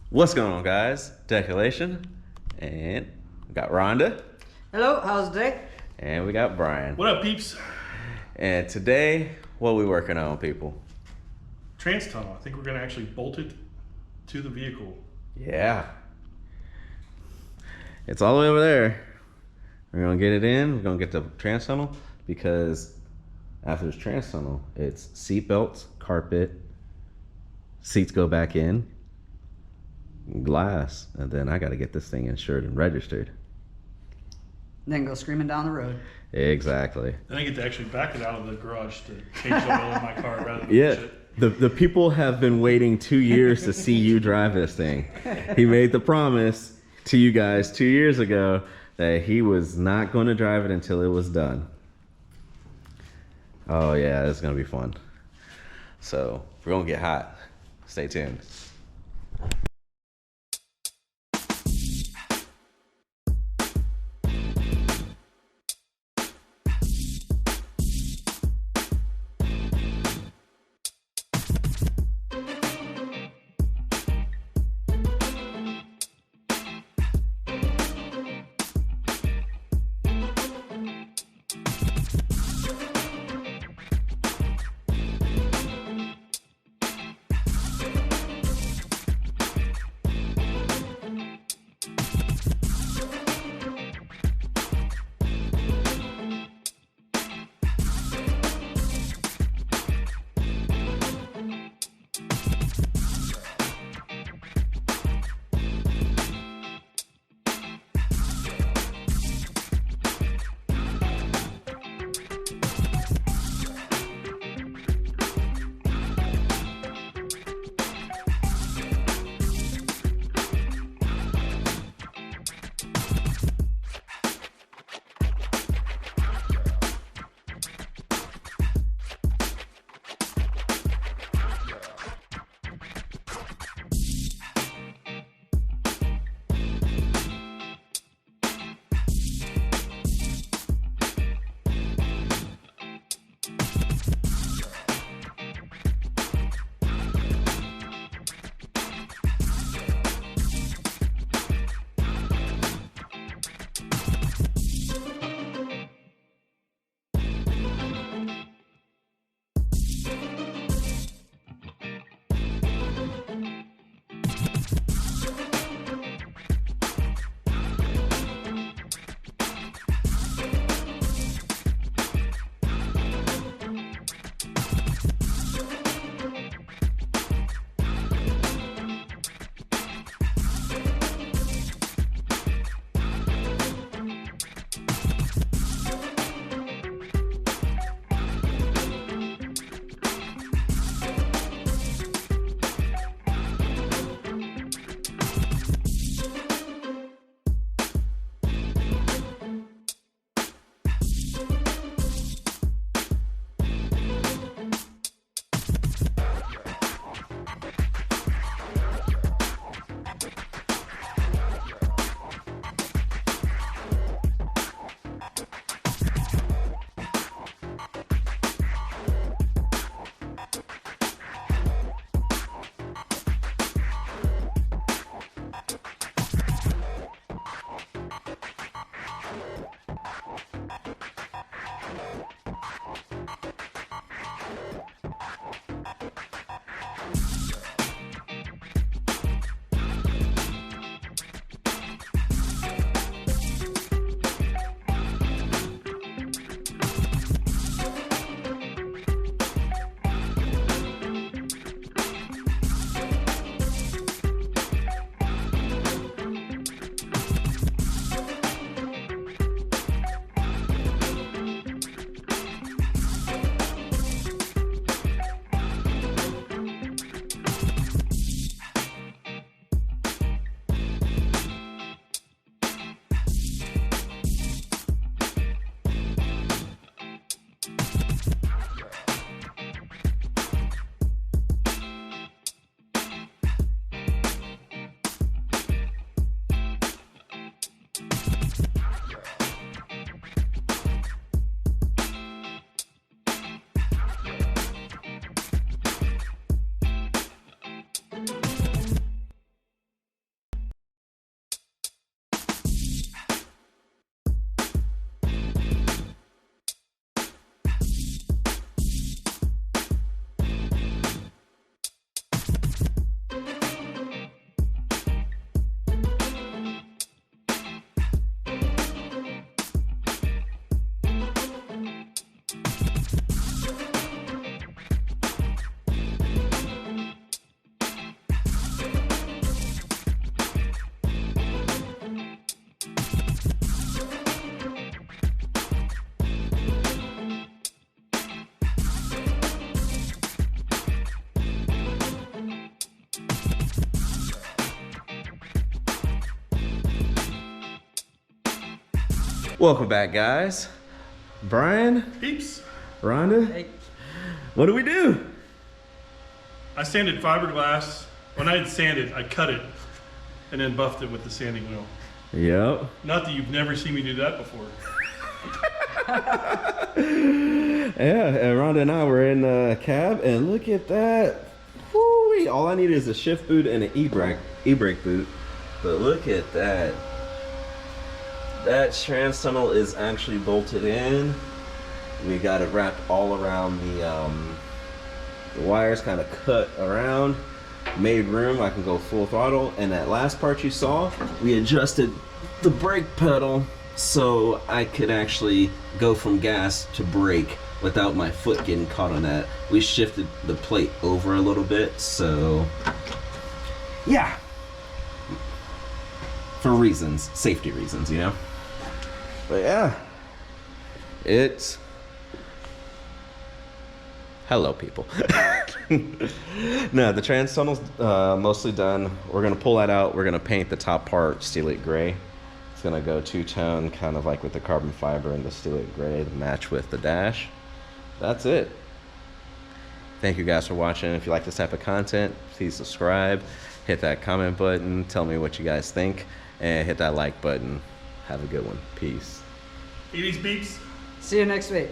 What's going on, guys? Decelation, and we got Rhonda, Hello, how's the day? and we got Brian. What up, peeps? And today, what are we working on, people? Trans tunnel. I think we're gonna actually bolt it to the vehicle. Yeah. It's all the way over there. We're gonna get it in, we're gonna get the trans tunnel, because after this trans tunnel, it's seat belts, carpet, seats go back in, glass, and then I gotta get this thing insured and registered. Then go screaming down the road. Exactly. Then I get to actually back it out of the garage to change the oil in my car rather than Yeah. push it. The people have been waiting 2 years to see you drive this thing. He made the promise to you guys 2 years ago that he was not going to drive it until it was done. Oh yeah, it's going to be fun. So we're going to get hot. Stay tuned. Welcome back, guys. Brian, Peeps. Rhonda, Hey, what do we do? I sanded fiberglass. When I had sanded, I cut it and then buffed it with the sanding wheel. Yep. Not that you've never seen me do that before. Yeah, and Rhonda and I were in the cab, and look at that. Woo-wee. All I need is a shift boot and an e-brake boot. But look at that. That trans tunnel is actually bolted in. We got it wrapped all around the wires, kind of cut around, made room. I can go full throttle. And that last part you saw, we adjusted the brake pedal so I could actually go from gas to brake without my foot getting caught on that. We shifted the plate over a little bit, so yeah. For reasons, safety reasons, you know? But yeah, it's... Hello, people. No, the trans tunnel's mostly done. We're gonna pull that out. We're gonna paint the top part steelite gray. It's gonna go two-tone, kind of like with the carbon fiber and the steelite gray to match with the dash. That's it. Thank you guys for watching. If you like this type of content, please subscribe, hit that comment button, tell me what you guys think, and hit that like button. Have a good one. Peace. Eat these beeps. see you next week.